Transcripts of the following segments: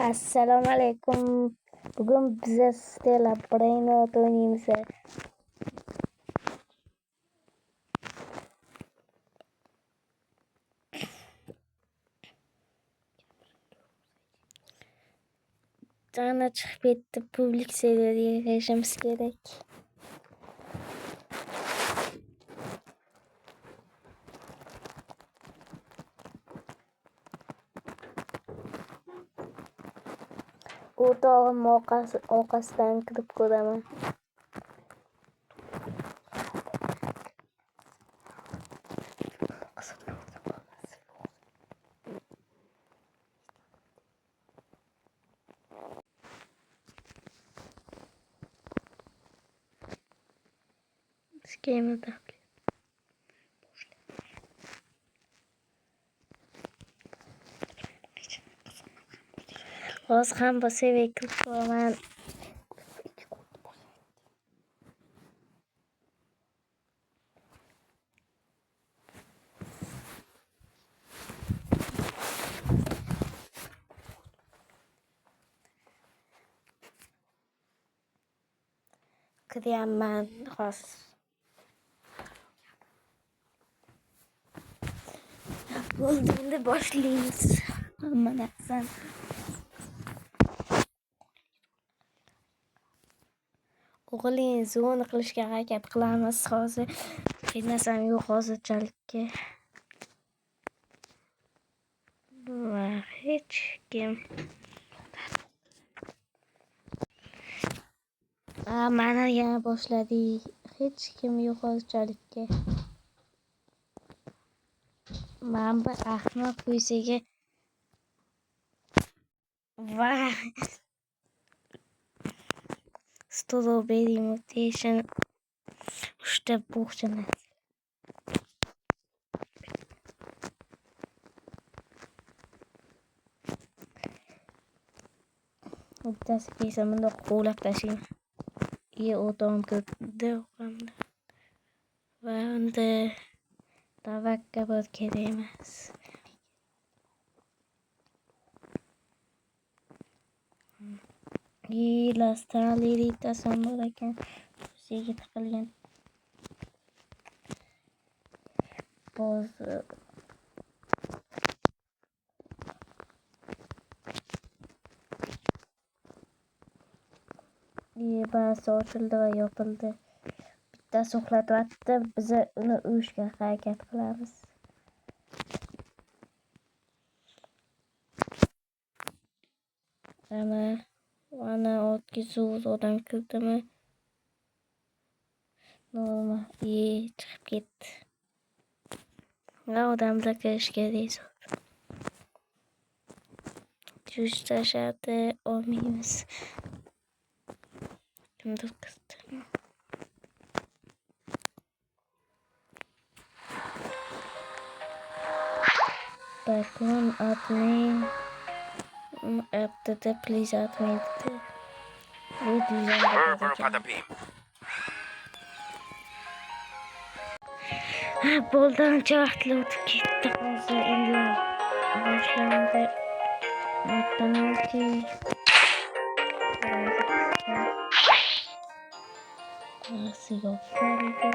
Assalomu alaykum. Bugun biza Stella Brainrot o'ynaymiz. Cana chiqib ketdi. Publik serverga kirishimiz kerak. O'rtog'im orqasidan kirib ko'raman. Skemerda. Hozir ham bo'lsa kirib ko'raman. Kiryapman hozir. Bo'ldi, endi boshlaymiz. Hamma narsani. O'g'ling zona qilishga harakat qilamiz hozir. Hech narsam yo'q hozirchalikka. Va hech kim. Mana yana boshladik. Hech kim yo'q hozirchalikka. Men bir ahmoq qo'ysaga va strawberry mutation uchta bo'xchini. Bittasi kelsa bundoq qo'lab tashlayman. O'rtog'im kirdi o'qamda. Va unda tavakkal kerak emas. Lastalirita bor ekan. Sizga tiqilgan. Ba'zi ochildi va yopildi. Bittasi uxlatyapti. Biz uni urishga harakat qilamiz. Ana ortga zo'r odam kirdimi? Normal. Chiqib ketdi. Va odamlar kirish kerak. Juice tashladi, olmaymiz. Kimdir kirdi. Background admin. App'da please admin. Bu diyeceğim. Boldan çahtlı o'tib ketdi. Hozir endi boshlandi. Penalty. Sigo qoldi.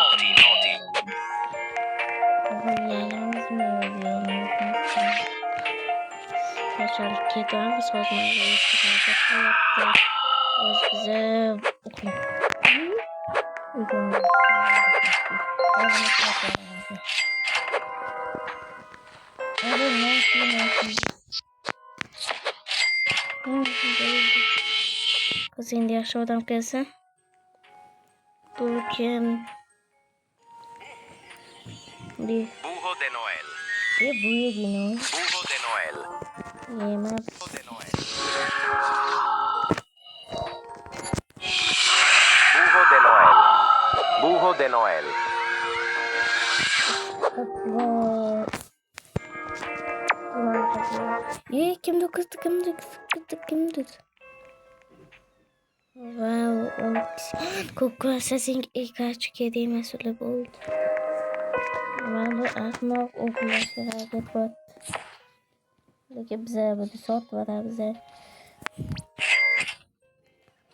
Naughty. Kaçarak ketamiz. Hozir bize kız endi yaxshi odam kelsa Turkian Burro de Noel. Burro de Noel. Burro de Noel. Yemez. Burro de Noel. Burro de Noel. Kimdir? Wow, ko'k assassin ekachi kerak masala bo'ldi. Ben de ahmoq o'qilashga harakat qilyapti. Lekin biza buni sotib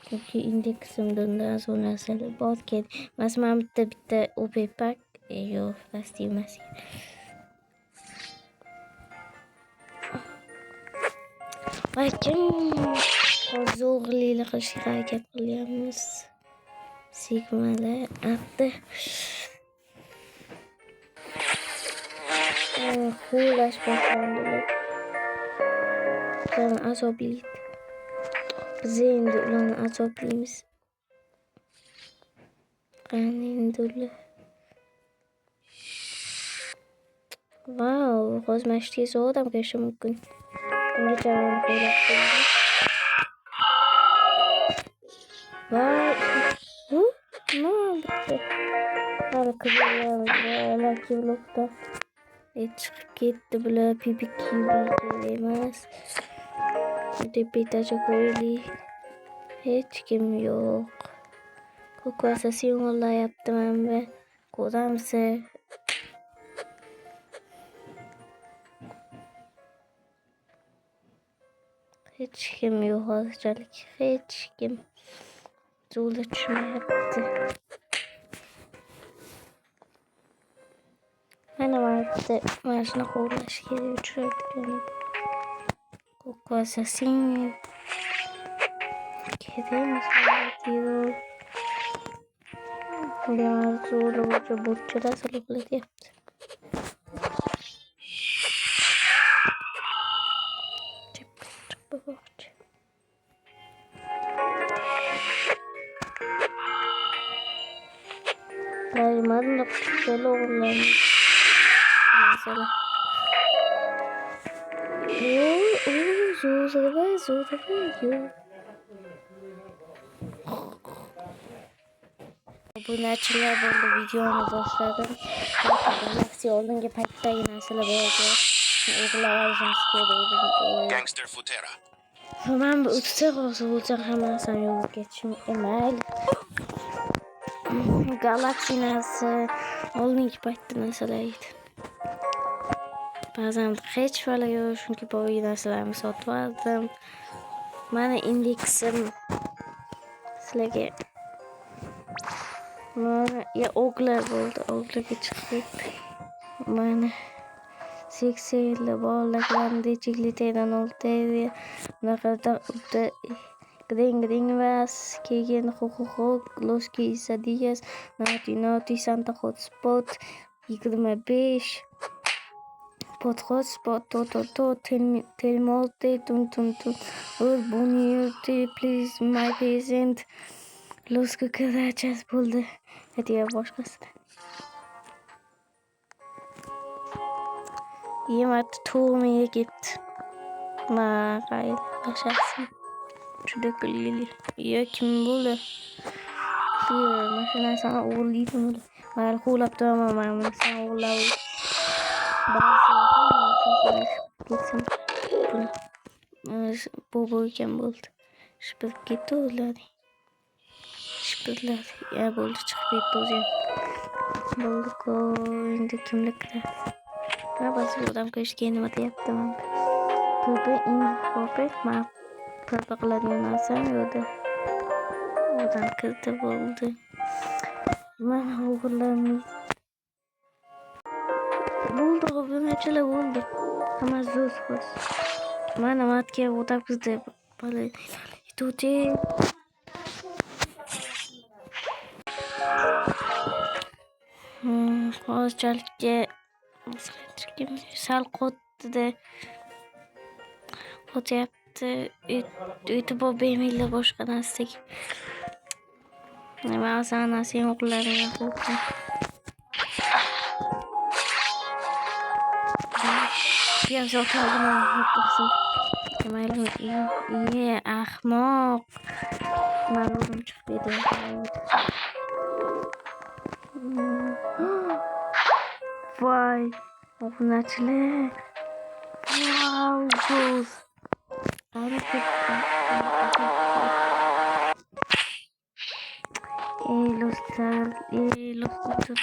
Çünkü indeksimda undan so'ng narsalar bor kerak. Masalan, bitta OP pack yo'q, past emas. Lekin hozir o'g'irliklar qilishga harakat qilyapmiz. Sigmalar attı. Hulash boshlandi. Bizani azoblaydi. Biz endi ularni azoblaymiz. Qani endi ular. Vau, hozir mana shu tez odam kelishi mumkin. Bunga javobni qo'ylab qo'ydim. Vau, nima bitta. Hali qizlar blokda. Chiqib ketdi bular PPK emas. Depetaja qo'yaylik. Hech kim yo'q. Ko'kvasa simvollayaptiman ben. Ko'ramsa. Hech kim yo'q hozirchalik. Hech kim. Zo'rlar tushmayapti. Mana vaqtda mana shuni qo'llash kerak uchrayotgan. Ko'kvasa simvol. Kerakmas yo'q. Ular zo'rlar burchlar saloqlatyapti. Madem solo mesela. Zo'rlar. Obunachilar bo'ldi, videoni boshladim. Galaxy oldingi paytdagi narsalar bo'ldi. O'g'irlab olishimiz kerak. Gangster Futera. Men bu o'tsa hozir bo'lsa hammasini yo'q ketishim emas. Galaxy narsa oldingi paytda narsalar edi. Ba'zan hech vaqt yo'q, chunki bu narsalarni sotib oldim. Mana indeksim sizlarga mana ya o'g'lar bo'ldi, o'g'larga chiqdi. Mana 80 bolalardan dechiklidan oldi. Bunaqa gring vas keyin los quesadillas naughty Santa Hotspot 25 Hotspot telmolte tun bonito please my present los cucarachas bo'ldi. Hadiya boshqasi. Jemand Tommy gibt. Marei, aşağısı. Şurada gülüyor. Ya kim böyle? Mesela sana uğurlayayım öyle. Ben kulüp tamam ama sana uğurlayayım. Bazı gitsin. Bu kim buldu? Şıpıp gitti oğulları. Şıpıplar. Ya buldu çıkıp gitti oğulları. Bulduk o indi kimlikler. Ben bazı buradan kaç kendime de yaptım. Pırpı ma pırpı kılanıyorsam yolda. Oradan kızdı buldu. Ben oğullarımı buldu. Ben açıla buldu. Ama zor var. Bana matke oradan kızdı. Böyle tuti. Hozircha sal qotdi. Qotyapti. YouTube bemayli boshqa narsa. Nima asana sen o'qlaring qo'ydim. Piyoz o'toldim. Mayli, ahmoq. Ma'lum chiqib ketdi. Vay, obunachilar. Wow, zo'r. Los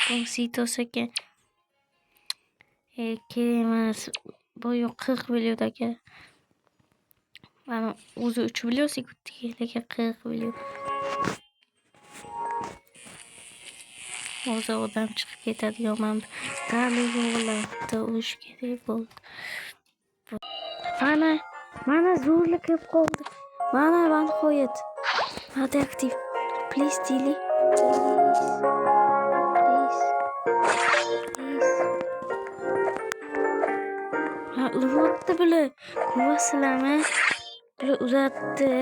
cositos que kerak emas. Bu 40 million aka. Mana o'zi 3 million sekundga, lekin 40 million. O'zi odam chiqib ketadigan mana ta'lim yo'llarida urush kerak bo'ldi. Mana zo'rlik kelib qoldi. Mana nihoyat. Radioaktiv. Please delete. Please. Ha, uzatdi bular. Ko'rasizlarmi? Bular uzatdi.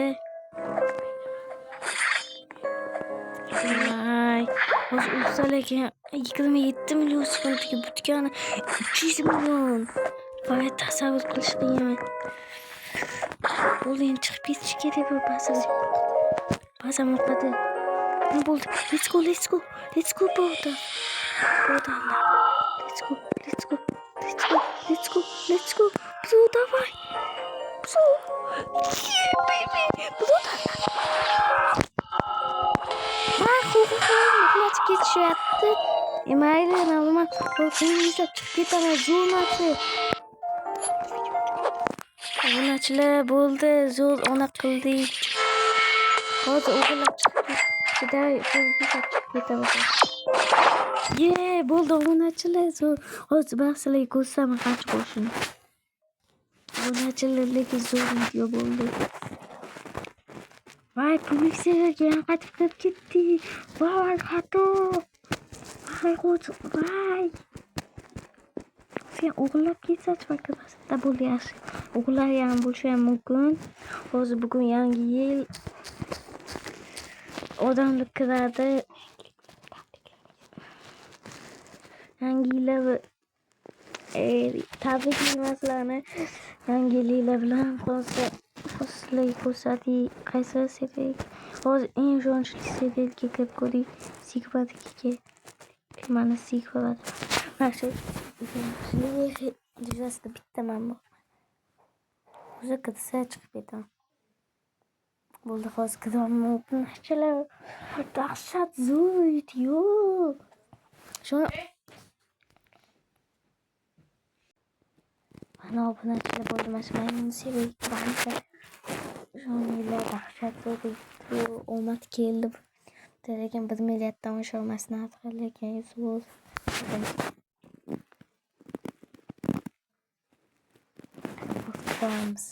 Ay, hozir uzsa lekin 27 million sekundga butgani 300 million. Voy, tasavvur qilish qiyin. Bo'ldi, endi chiqib ketish kerak bu bazam o'qadi. Nima bo'ldi? Let's go bo'ldi. Let's go. Zo, давай. Zo. Baby. Bo'ldi. Uxlatib ketishyapti. Mayli, nima qilishga chiqib ketaman, zo'rmachi. Onachilar bo'ldi, zo'r ona qildik. Hozir o'g'illar chiqib ketaman. Bo'ldi, onachilar zo'r. Hozir bahslarga ko'rsam qancha qo'shini. Onachilar lekin zo'r video bo'ldi. Vay, politsiyaga ham qaytib kirib ketdi. Vay, xato. Vay. Sen o'g'irlab ketsa-chi vakilda bo'ldi yaxshi. O'g'illar ham bo'lishi ham mumkin. Hozir bugun yangi yil. Odamlar kiradi. Yangi yillar tabriklayman. Yangi yillar bilan Sizlarga ko'rsating, qaysi serial hozir eng ishonchli serialga kirib ko'ring. Sigvardga. Mana Sigvard. Mana shu yuzasida bitta man bor. O'zi kirsa chiqib ketaman. Bo'ldi, hozir kiraman. Obunachilar dahshat zo'r video. Mana obunachilar bo'ldi. Mana shu maymun serial. Shuningdek, dahshatli video omad keldi. Lekin 1 milliard tomosha olmasdan lekin zo'r. Ko'ramiz.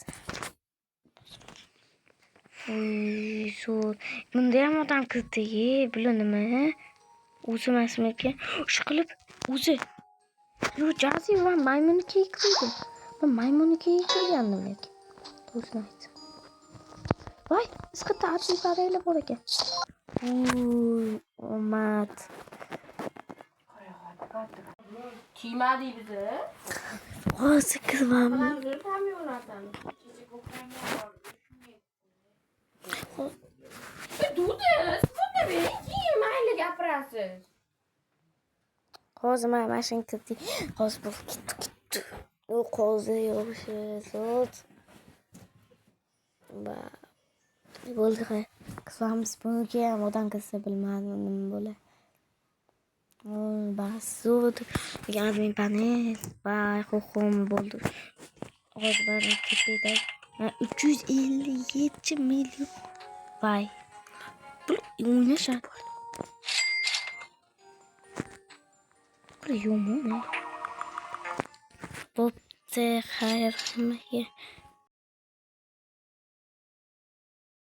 Zo'r. Bunda ham odam kirdi. Bular nima? O'zi emasmikan? Shu qilib o'zi. Yo, Jazi va maymuniga kirdi. Men maymuniga kirgandim lekin. O'zini aytdim. Voy, isqitda archivarlar bor ekan. Omad. Kiymadi bizi. Hozir kiraman. Mayli gapirasiz. Hozir mana mashina kirdi. Hozir bu ketdi. U qo'zi yo'q. Ba. Bo'ldi. Qilamiz bunga ham odam kirsa bilmadim nima bo'ladi. Bas zo'r. Admin panel va huquqim bo'ldi. Hozir bari ketdi. 357 million. Vay. Bu o'ynashadi. Bu yo'qmi? Bo'pti, xayr hammaga.